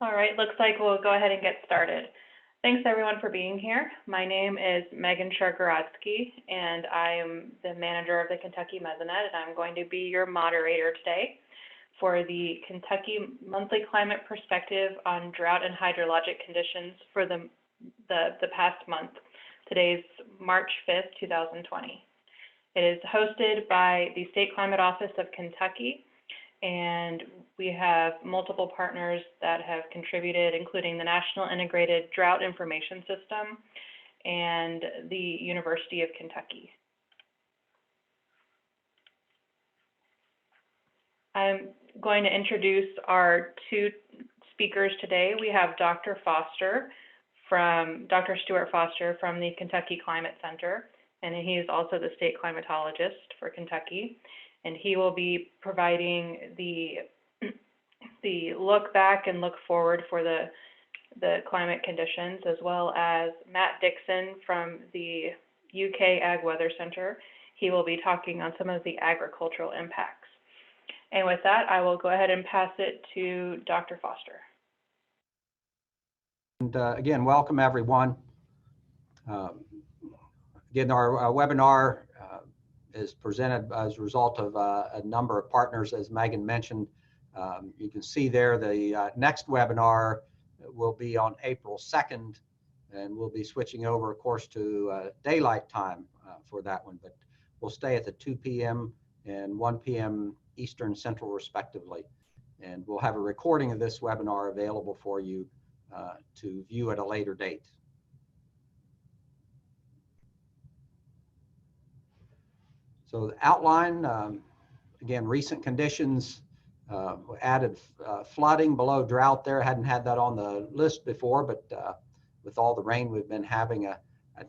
All right, looks like we'll go ahead and get started. Thanks everyone for being here. My name is Megan Schargorodski, and I am the manager of the Kentucky Mesonet, and I'm going to be your moderator today for the Kentucky Monthly Climate Perspective on Drought and Hydrologic Conditions for the past month. Today's March 5th, 2020. It is hosted by the State Climate Office of Kentucky, and we have multiple partners that have contributed, including the National Integrated Drought Information System and the University of Kentucky. I'm going to introduce our two speakers today. We have Dr. Stuart Foster from the Kentucky Climate Center, and he is also the state climatologist for Kentucky. And he will be providing the look back and look forward for the climate conditions, as well as Matt Dixon from the UK Ag Weather Center. He will be talking on some of the agricultural impacts. And with that, I will go ahead and pass it to Dr. Foster. And again, welcome everyone. Again, our webinar is presented as a result of a number of partners, as Megan mentioned. You can see there the next webinar will be on April 2nd, and we'll be switching over, of course, to daylight time for that one, but we'll stay at the 2 p.m. and 1 p.m. Eastern Central respectively. And we'll have a recording of this webinar available for you to view at a later date. So the outline, again, recent conditions, added flooding below drought there. Hadn't had that on the list before, but with all the rain we've been having, I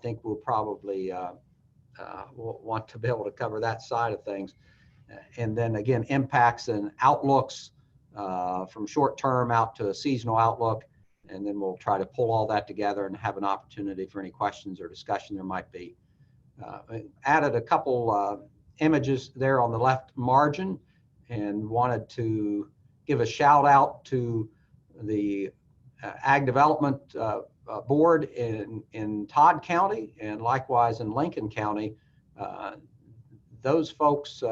think we'll probably we'll want to be able to cover that side of things. And then again, impacts and outlooks from short term out to a seasonal outlook. And then we'll try to pull all that together and have an opportunity for any questions or discussion there might be. Added a couple images there on the left margin and wanted to give a shout out to the Ag Development Board in Todd County and likewise in Lincoln County. Those folks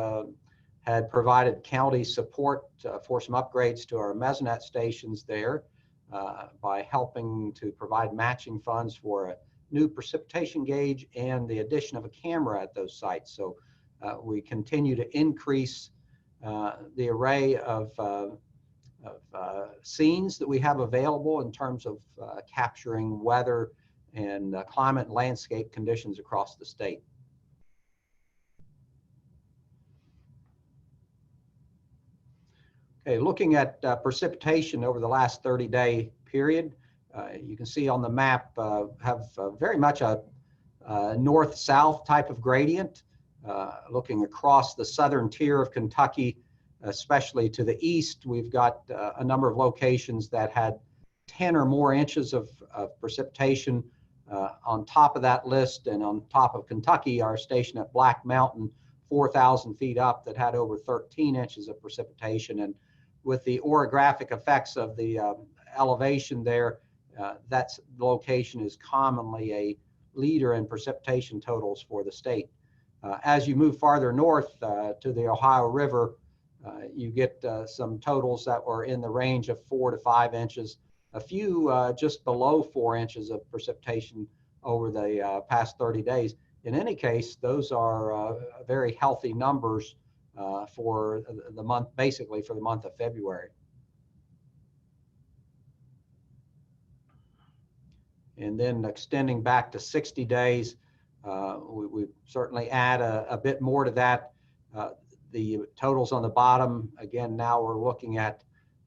had provided county support for some upgrades to our Mesonet stations there by helping to provide matching funds for a new precipitation gauge and the addition of a camera at those sites. So we continue to increase the array of scenes that we have available in terms of capturing weather and climate and landscape conditions across the state. Okay, looking at precipitation over the last 30-day period, you can see on the map have very much a north-south type of gradient. Looking across the southern tier of Kentucky, especially to the east, we've got a number of locations that had 10 or more inches of precipitation. On top of that list and on top of Kentucky, our station at Black Mountain, 4,000 feet up, that had over 13 inches of precipitation. And with the orographic effects of the elevation there, that location is commonly a leader in precipitation totals for the state. As you move farther north to the Ohio River, you get some totals that were in the range of 4 to 5 inches, a few just below 4 inches of precipitation over the past 30 days. In any case, those are very healthy numbers for the month, basically for the month of February. And then extending back to 60 days, we certainly add a bit more to that. The totals on the bottom, again, now we're looking at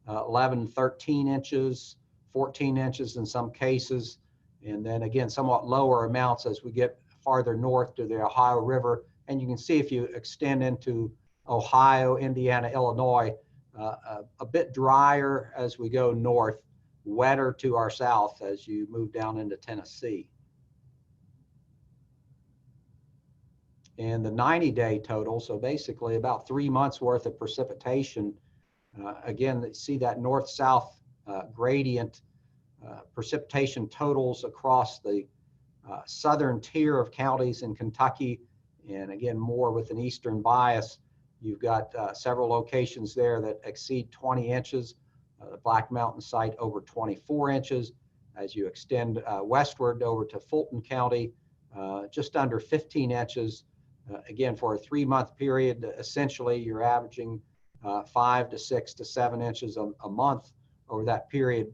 11, 13 inches, 14 inches in some cases, and then again, somewhat lower amounts as we get farther north to the Ohio River. And you can see if you extend into Ohio, Indiana, Illinois, a bit drier as we go north, wetter to our south as you move down into Tennessee. And the 90-day total, so basically about 3 months worth of precipitation. Again, see that north-south gradient precipitation totals across the southern tier of counties in Kentucky, and again, more with an eastern bias. You've got several locations there that exceed 20 inches. The Black Mountain site over 24 inches. As you extend westward over to Fulton County, just under 15 inches. Again, for a 3-month period, essentially you're averaging 5 to 6 to 7 inches a month over that period.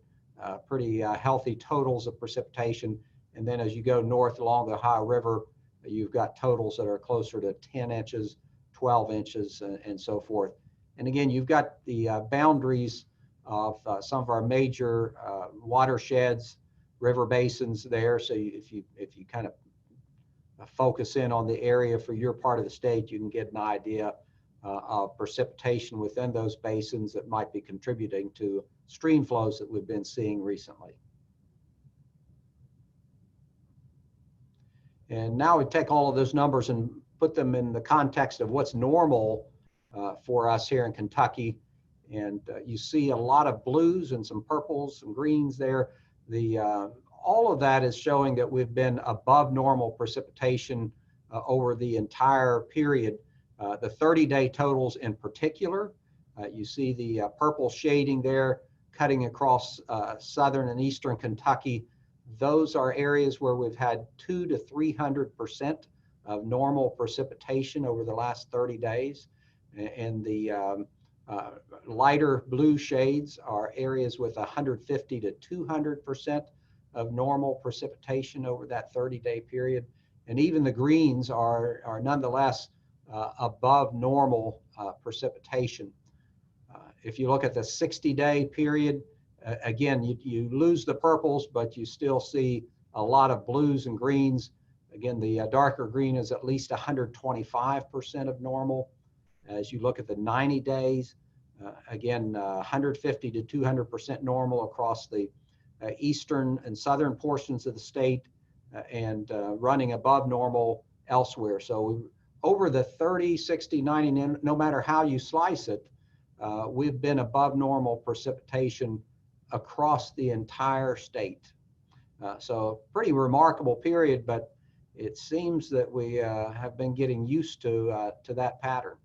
Pretty healthy totals of precipitation. And then as you go north along the Ohio River, you've got totals that are closer to 10 inches, 12 inches, and so forth. And again, you've got the boundaries of some of our major watersheds, river basins there. So if you kind of focus in on the area for your part of the state, you can get an idea of precipitation within those basins that might be contributing to stream flows that we've been seeing recently. And now we take all of those numbers and put them in the context of what's normal for us here in Kentucky. And you see a lot of blues and some purples, some greens there. All of that is showing that we've been above normal precipitation over the entire period. The 30-day totals in particular, you see the purple shading there cutting across southern and eastern Kentucky. Those are areas where we've had 200% to 300% of normal precipitation over the last 30 days. And the lighter blue shades are areas with 150 to 200% of normal precipitation over that 30-day period. And even the greens are nonetheless above normal precipitation. If you look at the 60-day period, again, you lose the purples, but you still see a lot of blues and greens. Again, the darker green is at least 125% of normal. As you look at the 90 days, again, 150 to 200% normal across the eastern and southern portions of the state, and running above normal elsewhere. So over the 30, 60, 90, no matter how you slice it, we've been above normal precipitation across the entire state. So pretty remarkable period, but it seems that we have been getting used to that pattern.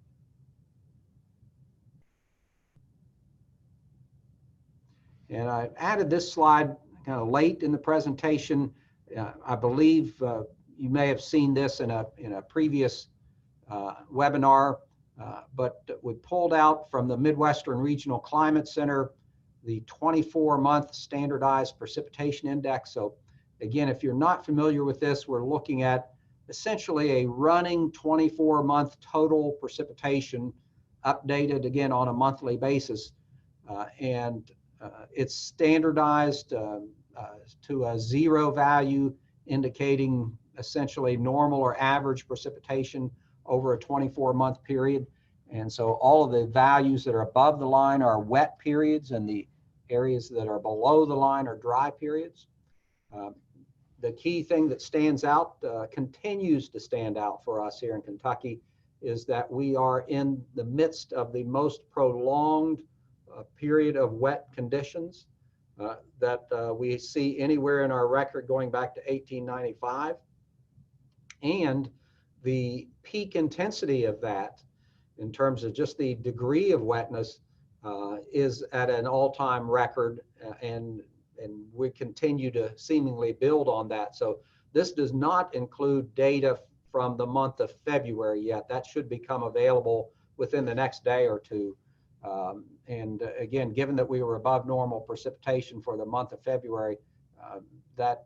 And I added this slide kind of late in the presentation. I believe you may have seen this in a previous webinar, but we pulled out from the Midwestern Regional Climate Center the 24-month standardized precipitation index. So again, if you're not familiar with this, we're looking at essentially a running 24-month total precipitation updated again on a monthly basis. And it's standardized to a 0 value, indicating essentially normal or average precipitation over a 24-month period. And so all of the values that are above the line are wet periods, and the areas that are below the line are dry periods. The key thing that stands out, continues to stand out for us here in Kentucky, is that we are in the midst of the most prolonged period of wet conditions that we see anywhere in our record going back to 1895. And the peak intensity of that, in terms of just the degree of wetness, is at an all-time record, and we continue to seemingly build on that. So this does not include data from the month of February yet. That should become available within the next day or two. And again, given that we were above normal precipitation for the month of February, that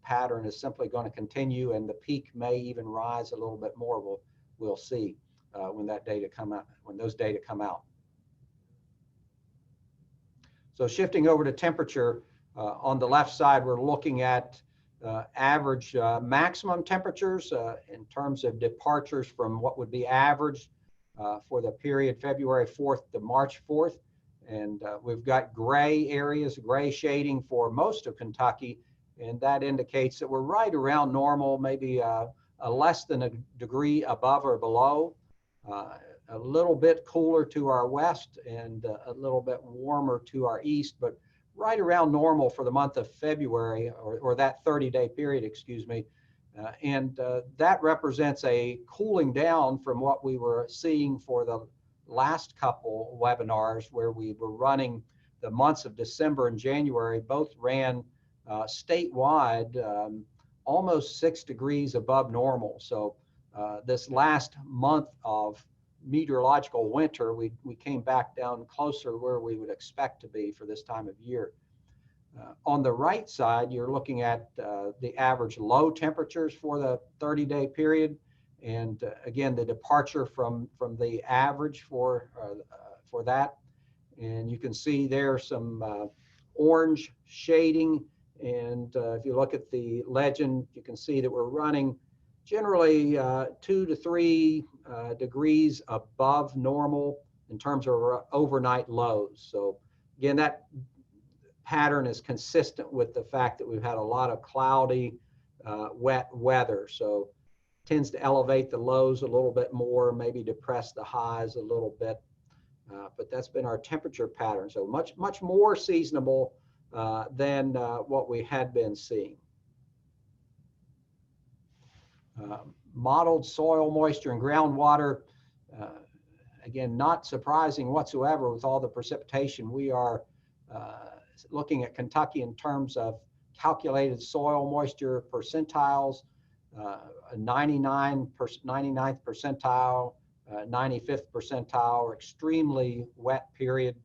pattern is simply going to continue, and the peak may even rise a little bit more. We'll see when that data come out, when those data come out. So shifting over to temperature, on the left side, we're looking at average maximum temperatures in terms of departures from what would be average for the period February 4th to March 4th. And we've got gray areas, gray shading for most of Kentucky, and that indicates that we're right around normal, maybe a less than a degree above or below, a little bit cooler to our west and a little bit warmer to our east, but right around normal for the month of February, or that 30-day period, excuse me. That represents a cooling down from what we were seeing for the last couple webinars, where we were running the months of December and January, both ran statewide almost 6 degrees above normal. So this last month of meteorological winter, we came back down closer where we would expect to be for this time of year. On the right side, you're looking at the average low temperatures for the 30-day period, and again, the departure from the average for that. And you can see there some orange shading, and if you look at the legend, you can see that we're running generally 2 to 3 degrees above normal in terms of overnight lows. So again, that pattern is consistent with the fact that we've had a lot of cloudy, wet weather. So tends to elevate the lows a little bit more, maybe depress the highs a little bit. But that's been our temperature pattern. So much more seasonable than what we had been seeing. Modeled soil moisture and groundwater, again, not surprising whatsoever with all the precipitation. We are looking at Kentucky in terms of calculated soil moisture percentiles, 99th percentile, 95th percentile, or extremely wet period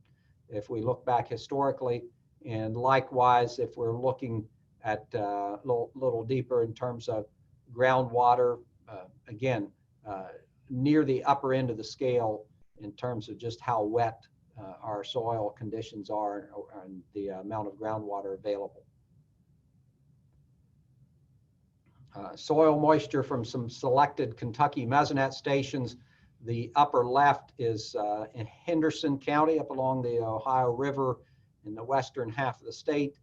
if we look back historically. And likewise, if we're looking at a little deeper in terms of groundwater, again, near the upper end of the scale in terms of just how wet our soil conditions are and the amount of groundwater available. Soil moisture from some selected Kentucky mesonet stations. The upper left is in Henderson County, up along the Ohio River in the western half of the state.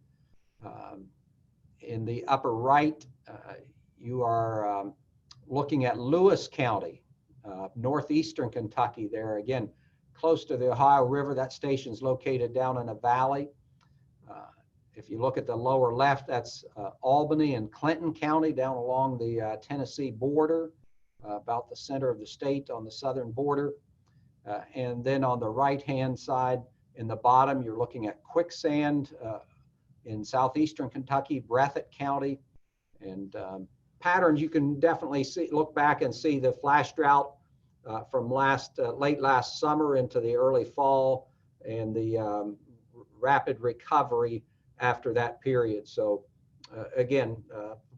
In the upper right, you are looking at Lewis County, northeastern Kentucky there, again, close to the Ohio River. That station's located down in a valley. If you look at the lower left, that's Albany and Clinton County down along the Tennessee border, about the center of the state on the southern border. And then on the right-hand side in the bottom, you're looking at Quicksand in southeastern Kentucky, Breathitt County. And patterns you can definitely see, look back and see the flash drought from late last summer into the early fall, and the rapid recovery after that period. So again,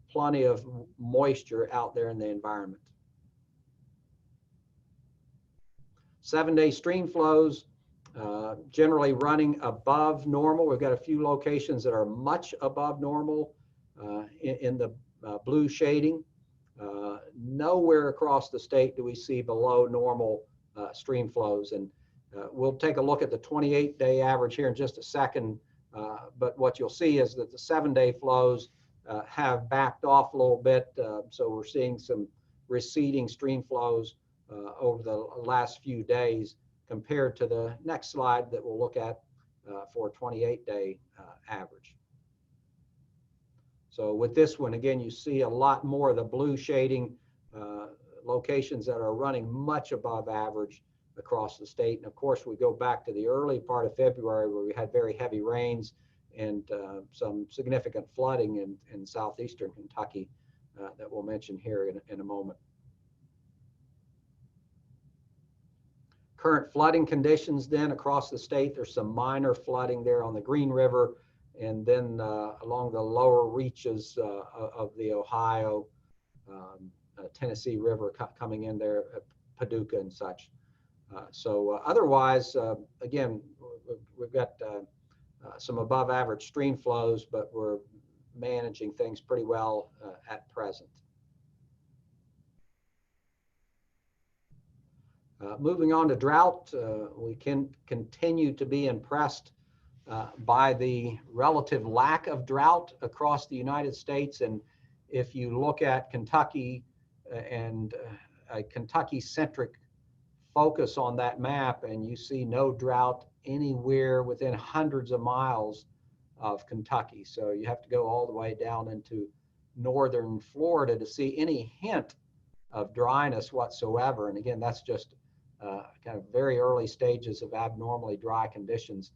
plenty of moisture out there in the environment. 7-day stream flows, generally running above normal. We've got a few locations that are much above normal in the blue shading. Nowhere across the state do we see below normal stream flows. And we'll take a look at the 28-day average here in just a second. But what you'll see is that the 7-day flows have backed off a little bit. So we're seeing some receding stream flows over the last few days compared to the next slide that we'll look at for 28-day average. So with this one, again, you see a lot more of the blue shading, locations that are running much above average across the state. And of course, we go back to the early part of February where we had very heavy rains and some significant flooding in southeastern Kentucky that we'll mention here in a moment. Current flooding conditions then across the state. There's some minor flooding there on the Green River, and then along the lower reaches of the Ohio, Tennessee River coming in there, Paducah and such. So otherwise, again, we've got some above average stream flows, but we're managing things pretty well at present. Moving on to drought, we can continue to be impressed by the relative lack of drought across the United States. And if you look at Kentucky and a Kentucky-centric focus on that map, and you see no drought anywhere within hundreds of miles of Kentucky. So you have to go all the way down into northern Florida to see any hint of dryness whatsoever. And again, that's just kind of very early stages of abnormally dry conditions.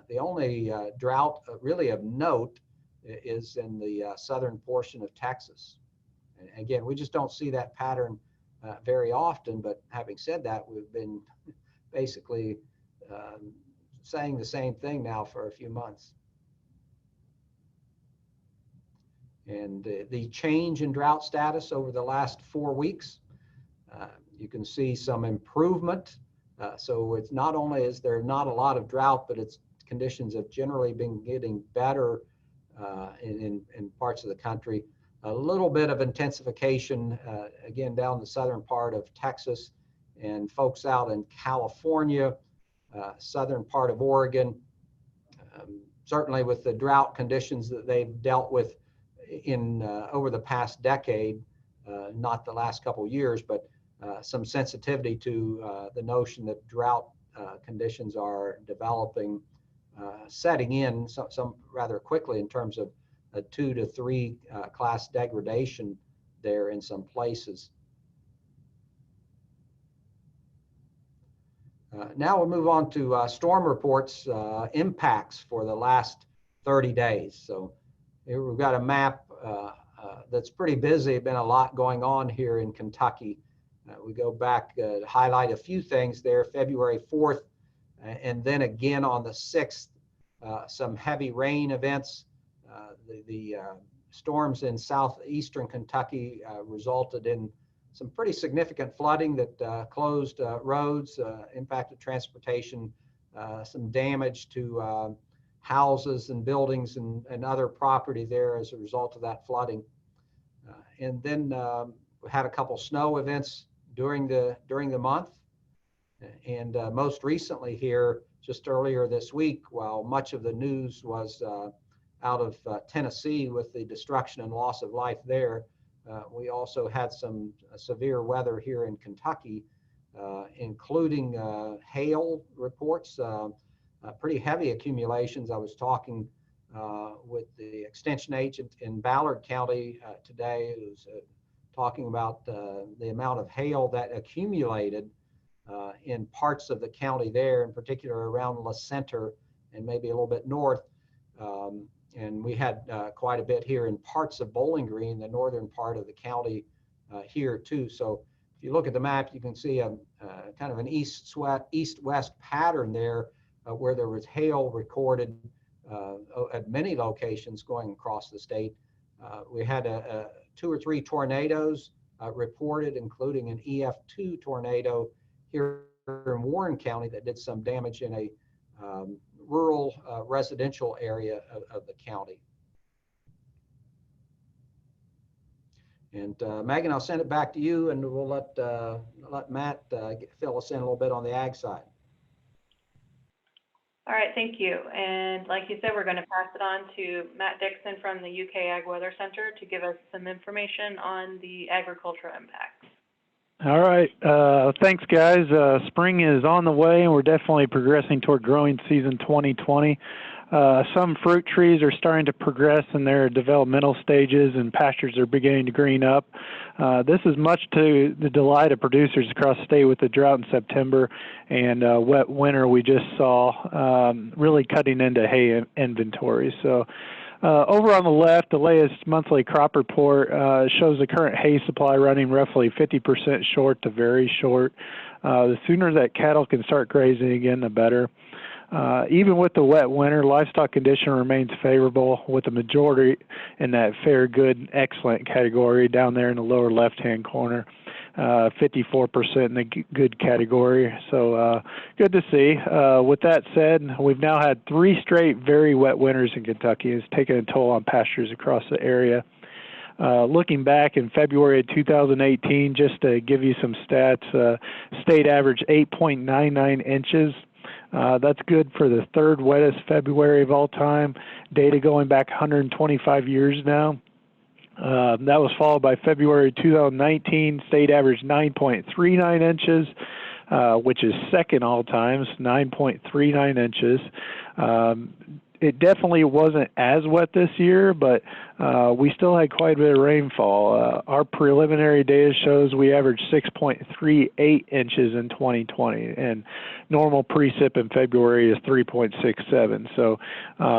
The only drought really of note is in the southern portion of Texas. And again, we just don't see that pattern very often, but having said that, we've been basically saying the same thing now for a few months. And the change in drought status over the last 4 weeks, you can see some improvement. So it's not only is there not a lot of drought, but its conditions have generally been getting better in parts of the country. A little bit of intensification, again, down the southern part of Texas, and folks out in California, southern part of Oregon, certainly with the drought conditions that they've dealt with in over the past decade, not the last couple of years, but some sensitivity to the notion that drought conditions are developing, setting in some rather quickly in terms of a 2 to 3 class degradation there in some places. Now we'll move on to storm reports, impacts for the last 30 days. So here we've got a map that's pretty busy. Been a lot going on here in Kentucky. We go back, highlight a few things there, February 4th, and then again on the 6th, some heavy rain events. The storms in southeastern Kentucky resulted in some pretty significant flooding that closed roads, impacted transportation, some damage to houses and buildings and other property there as a result of that flooding. And then we had a couple snow events during the month. And most recently here, just earlier this week, while much of the news was out of Tennessee with the destruction and loss of life there, we also had some severe weather here in Kentucky, including hail reports, pretty heavy accumulations. I was talking with the extension agent in Ballard County today, who's talking about the amount of hail that accumulated in parts of the county there, in particular around La Center and maybe a little bit north. And we had quite a bit here in parts of Bowling Green, the northern part of the county here too. So if you look at the map, you can see a kind of an east-west pattern there where there was hail recorded at many locations going across the state. We had 2 or 3 tornadoes reported, including an EF2 tornado here in Warren County that did some damage in a rural residential area of the county. And Megan, I'll send it back to you, and we'll let Matt fill us in a little bit on the ag side. All right, thank you. And like you said, we're going to pass it on to Matt Dixon from the UK Ag Weather Center to give us some information on the agricultural impacts. All right. Thanks, guys. Spring is on the way, and we're definitely progressing toward growing season 2020. Some fruit trees are starting to progress in their developmental stages, and pastures are beginning to green up. This is much to the delight of producers across the state with the drought in September and wet winter we just saw, really cutting into hay inventories. So over on the left, the latest monthly crop report shows the current hay supply running roughly 50% short to very short. The sooner that cattle can start grazing again, the better. Even with the wet winter, livestock condition remains favorable, with the majority in that fair, good, excellent category down there in the lower left-hand corner, 54% in the good category. So good to see. With that said, we've now had 3 straight very wet winters in Kentucky. It's taken a toll on pastures across the area. Looking back in February of 2018, just to give you some stats, state average 8.99 inches. That's good for the 3rd wettest February of all time. Data going back 125 years now. That was followed by February 2019, state average 9.39 inches, which is second all times, 9.39 inches. it definitely wasn't as wet this year, but we still had quite a bit of rainfall. Our preliminary data shows we averaged 6.38 inches in 2020, and normal precip in February is 3.67. So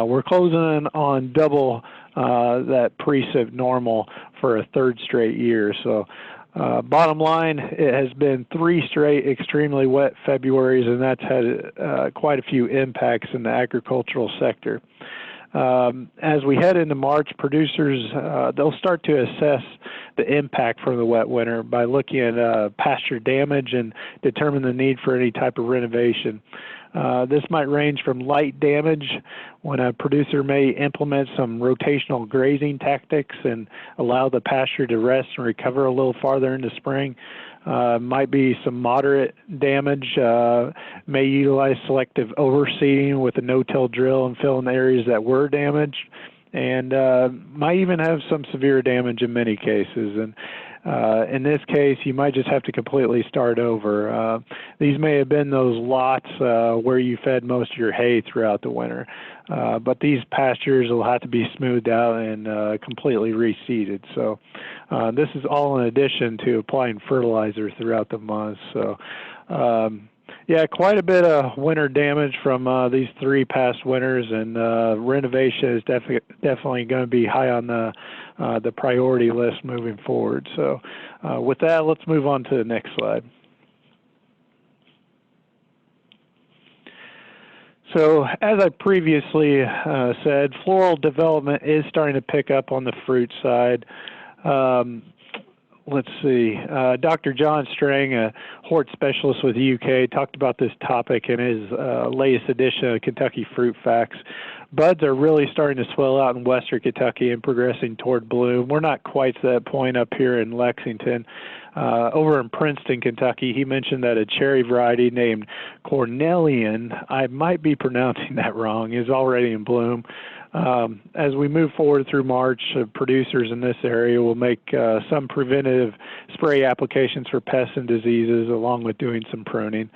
we're closing in on double that precip normal for a third straight year. So bottom line, it has been 3 straight extremely wet Februaries, and that's had quite a few impacts in the agricultural sector. As we head into March, producers, they'll start to assess the impact from the wet winter by looking at pasture damage and determine the need for any type of renovation. This might range from light damage, when a producer may implement some rotational grazing tactics and allow the pasture to rest and recover a little farther into spring. Might be some moderate damage, may utilize selective overseeding with a no-till drill and fill in the areas that were damaged, and might even have some severe damage in many cases. And in this case, you might just have to completely start over. These may have been those lots where you fed most of your hay throughout the winter, but these pastures will have to be smoothed out and completely reseeded. So this is all in addition to applying fertilizer throughout the month. So yeah, quite a bit of winter damage from these 3 past winters, and renovation is definitely going to be high on the priority list moving forward. So with that, let's move on to the next slide. So as I previously said, floral development is starting to pick up on the fruit side. Let's see, Dr. John Strang, a hort specialist with the UK, talked about this topic in his latest edition of Kentucky Fruit Facts. Buds are really starting to swell out in western Kentucky and progressing toward bloom. We're not quite to that point up here in Lexington. Over in Princeton, Kentucky, he mentioned that a cherry variety named Cornelian, I might be pronouncing that wrong, is already in bloom. As we move forward through March, producers in this area will make some preventative spray applications for pests and diseases, along with doing some pruning.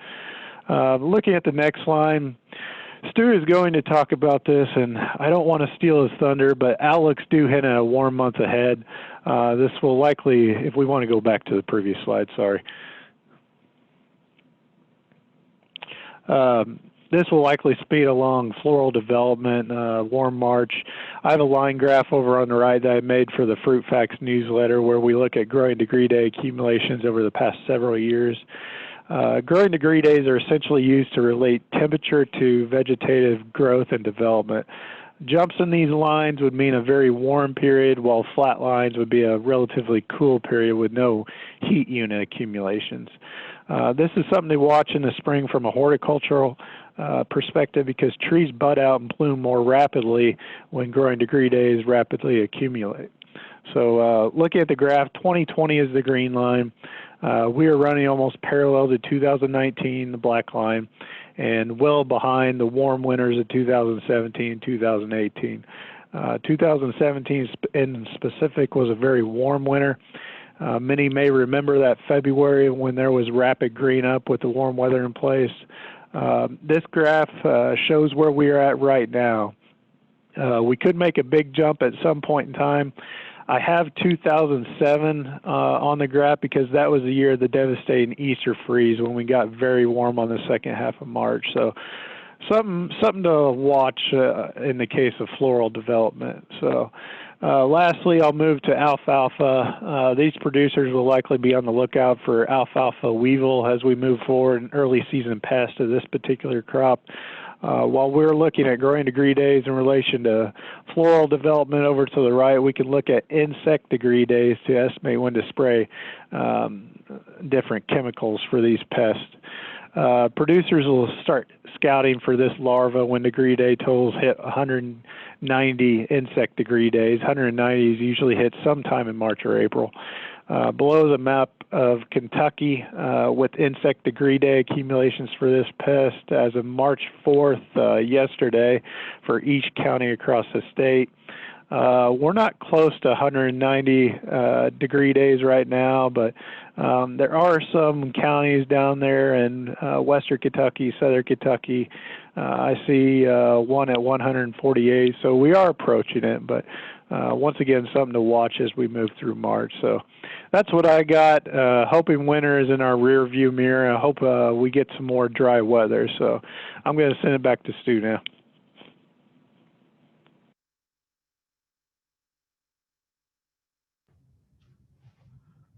Looking at the next line, Stuart is going to talk about this, and I don't want to steal his thunder, but outlooks do hint at a warm month ahead. This will likely, if we want to go back to the previous slide, sorry. This will likely speed along floral development, warm March. I have a line graph over on the right that I made for the Fruit Facts newsletter where we look at growing degree day accumulations over the past several years. Growing degree days are essentially used to relate temperature to vegetative growth and development. Jumps in these lines would mean a very warm period, while flat lines would be a relatively cool period with no heat unit accumulations. This is something to watch in the spring from a horticultural perspective, because trees bud out and bloom more rapidly when growing degree days rapidly accumulate. So looking at the graph, 2020 is the green line. We are running almost parallel to 2019, the black line, and well behind the warm winters of 2017 and 2018. 2017 in specific was a very warm winter. Many may remember that February when there was rapid green up with the warm weather in place. This graph shows where we are at right now. We could make a big jump at some point in time. I have 2007 on the graph because that was the year of the devastating Easter freeze when we got very warm on the second half of March. So something to watch in the case of floral development. So lastly, I'll move to alfalfa. These producers will likely be on the lookout for alfalfa weevil as we move forward, an early season pest of this particular crop. While we're looking at growing degree days in relation to floral development over to the right, we can look at insect degree days to estimate when to spray different chemicals for these pests. Producers will start scouting for this larva when degree day totals hit 190 insect degree days. 190 is usually hit sometime in March or April. Below the map of Kentucky with insect degree day accumulations for this pest as of March 4th, yesterday, for each county across the state. We're not close to 190 degree days right now, but there are some counties down there in western Kentucky, southern Kentucky. I see one at 148, so we are approaching it, but once again, something to watch as we move through March. So that's what I got. Hoping winter is in our rear view mirror. I hope we get some more dry weather. So I'm going to send it back to Stu now.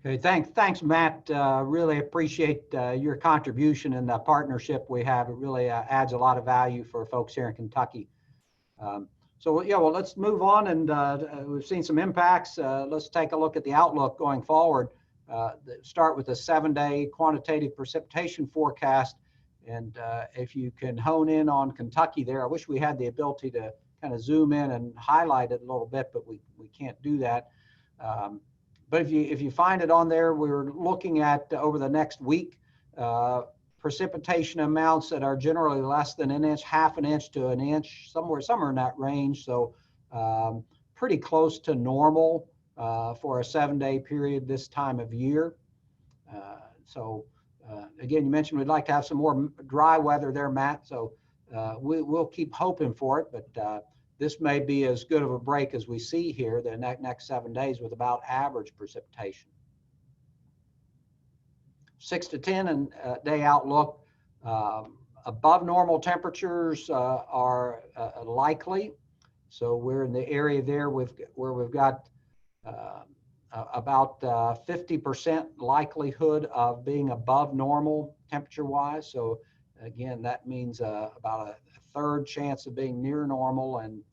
Okay, thanks, Matt. Really appreciate your contribution and the partnership we have. It really adds a lot of value for folks here in Kentucky. So yeah, well, let's move on, and we've seen some impacts. Let's take a look at the outlook going forward. Start with the 7-day quantitative precipitation forecast, and if you can hone in on Kentucky there, I wish we had the ability to kind of zoom in and highlight it a little bit, but we can't do that. But if you find it on there, we're looking at over the next week, precipitation amounts that are generally less than an inch, half an inch to an inch, somewhere in that range. So pretty close to normal for a 7-day period this time of year. Again, you mentioned we'd like to have some more dry weather there, Matt. So we'll keep hoping for it, but this may be as good of a break as we see here the next 7 days with about average precipitation. 6 to 10 day outlook. Above normal temperatures are likely. So we're in the area there where we've got about 50% likelihood of being above normal temperature-wise. So again, that means about a third chance of being near normal and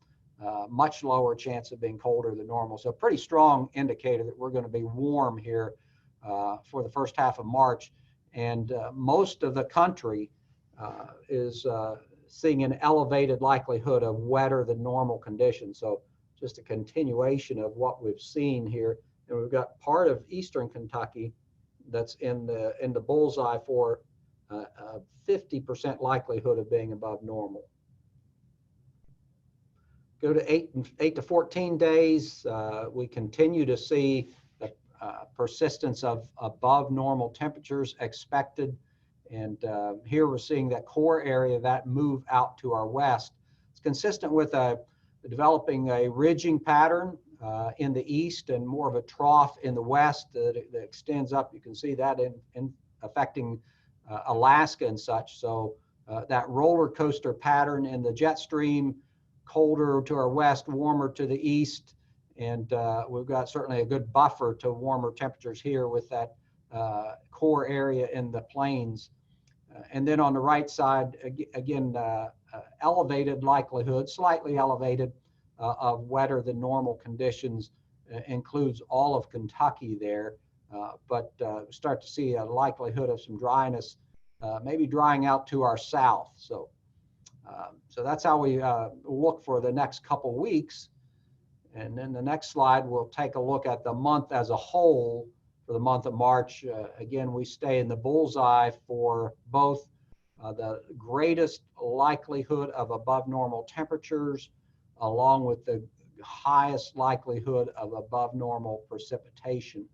much lower chance of being colder than normal. So pretty strong indicator that we're going to be warm here for the first half of March. And most of the country is seeing an elevated likelihood of wetter than normal conditions. So just a continuation of what we've seen here. And we've got part of eastern Kentucky that's in the bullseye for 50% likelihood of being above normal. Go to 8 to 14 days. We continue to see the persistence of above normal temperatures expected. And here we're seeing that core area that move out to our west. It's consistent with developing a ridging pattern in the east and more of a trough in the west that extends up. You can see that in affecting Alaska and such. So that roller coaster pattern in the jet stream, colder to our west, warmer to the east. And we've got certainly a good buffer to warmer temperatures here with that core area in the plains. And then on the right side, again, elevated likelihood, slightly elevated of wetter than normal conditions, includes all of Kentucky there. But start to see a likelihood of some dryness, maybe drying out to our south. So that's how we look for the next couple weeks. And then the next slide, we'll take a look at the month as a whole. For the month of March, again, we stay in the bullseye for both the greatest likelihood of above normal temperatures, along with the highest likelihood of above normal precipitation.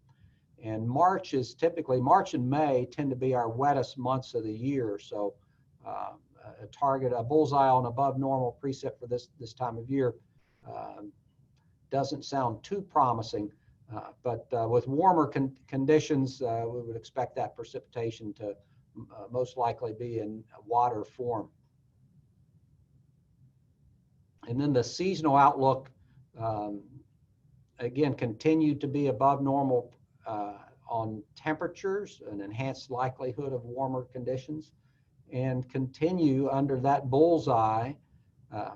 And March and May tend to be our wettest months of the year. So a bullseye on above normal precip for this time of year doesn't sound too promising. But with warmer conditions, we would expect that precipitation to most likely be in water form. And then the seasonal outlook, again, continued to be above normal on temperatures, an enhanced likelihood of warmer conditions, and continue under that bullseye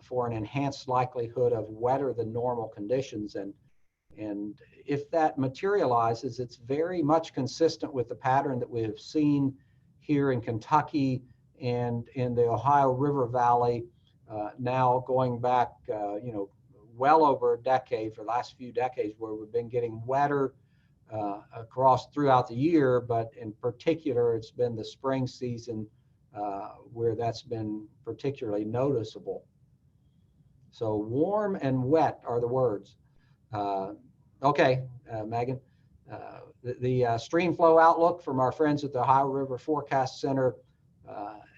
for an enhanced likelihood of wetter than normal conditions. And if that materializes, it's very much consistent with the pattern that we have seen here in Kentucky and in the Ohio River Valley, now going back, well over a decade, for the last few decades, where we've been getting wetter throughout the year, but in particular, it's been the spring season where that's been particularly noticeable. So warm and wet are the words. Okay, Megan. The stream flow outlook from our friends at the Ohio River Forecast Center,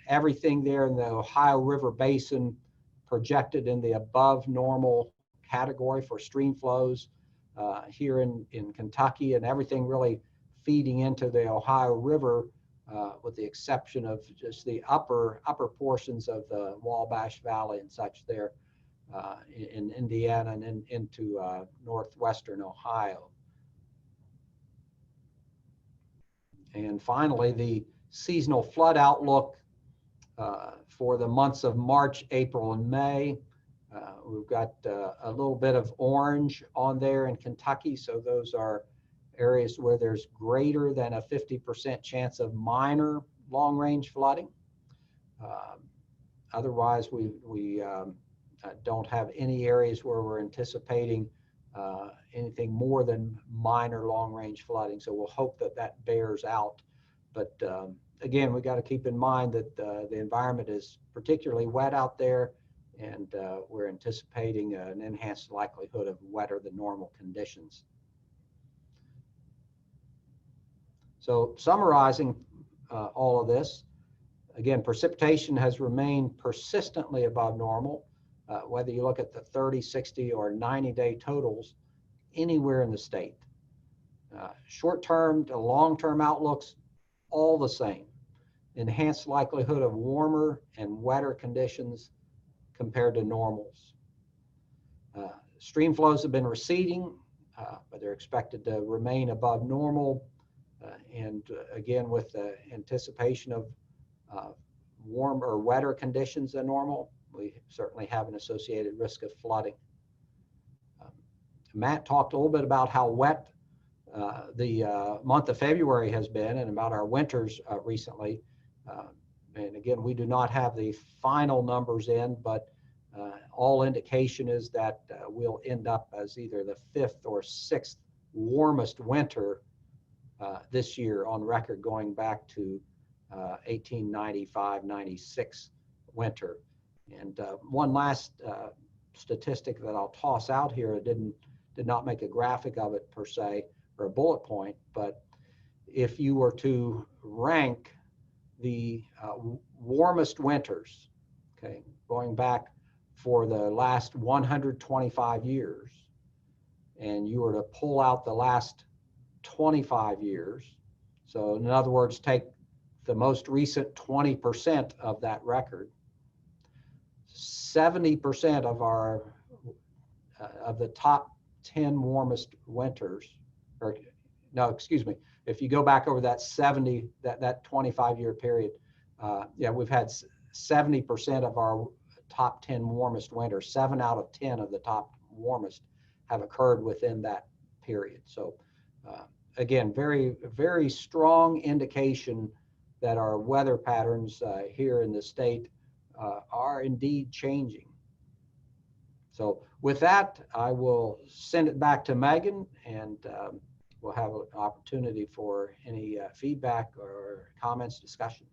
everything there in the Ohio River Basin projected in the above normal category for stream flows here in Kentucky, and everything really feeding into the Ohio River with the exception of just the upper portions of the Wabash Valley and such there in Indiana and into northwestern Ohio. And finally, the seasonal flood outlook for the months of March, April, and May. We've got a little bit of orange on there in Kentucky, so those are areas where there's greater than a 50% chance of minor long-range flooding. Otherwise, we don't have any areas where we're anticipating anything more than minor long-range flooding. So we'll hope that that bears out. But again, we got to keep in mind that the environment is particularly wet out there, and we're anticipating an enhanced likelihood of wetter than normal conditions. So summarizing all of this, again, precipitation has remained persistently above normal, whether you look at the 30, 60, or 90-day totals anywhere in the state. Short-term to long-term outlooks, all the same. Enhanced likelihood of warmer and wetter conditions compared to normals. Stream flows have been receding, but they're expected to remain above normal. And again, with the anticipation of warmer or wetter conditions than normal, we certainly have an associated risk of flooding. Matt talked a little bit about how wet the month of February has been and about our winters recently. And again, we do not have the final numbers in, but all indication is that we'll end up as either the 5th or 6th warmest winter this year on record, going back to 1895-96 winter. And one last statistic that I'll toss out here, did not make a graphic of it per se or a bullet point, but if you were to rank the warmest winters, okay, going back for the last 125 years, and you were to pull out the last 25 years, so in other words, take the most recent 20% of that record, 70% of our of the top 10 warmest winters, or no, excuse me, if you go back over that 25-year period, yeah, we've had 70% of our top 10 warmest winters. 7 out of 10 of the top warmest have occurred within that period. So again, very, very strong indication that our weather patterns here in the state are indeed changing. So with that, I will send it back to Megan, and we'll have an opportunity for any feedback or comments, discussion.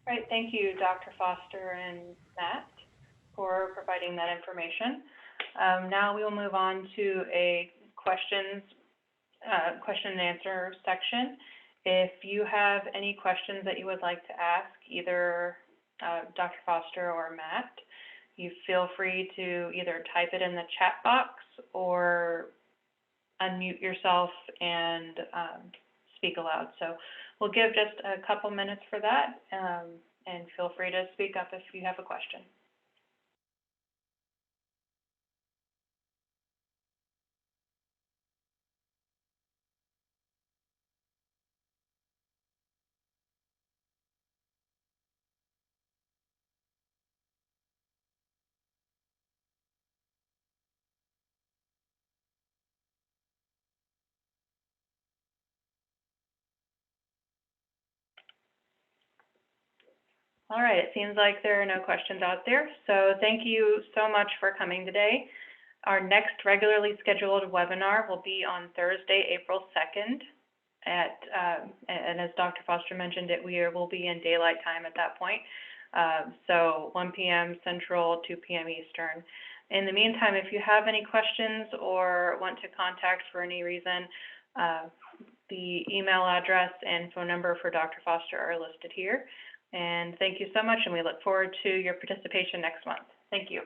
All right, thank you, Dr. Foster and Matt, for providing that information. Now we will move on to a question and answer section. If you have any questions that you would like to ask either Dr. Foster or Matt, you feel free to either type it in the chat box or unmute yourself and speak aloud. So we'll give just a couple minutes for that, and feel free to speak up if you have a question. All right, it seems like there are no questions out there. So thank you so much for coming today. Our next regularly scheduled webinar will be on Thursday, April 2nd. and as Dr. Foster mentioned, we will be in daylight time at that point. So 1 p.m. Central, 2 p.m. Eastern. In the meantime, if you have any questions or want to contact for any reason, the email address and phone number for Dr. Foster are listed here. And thank you so much, and we look forward to your participation next month. Thank you.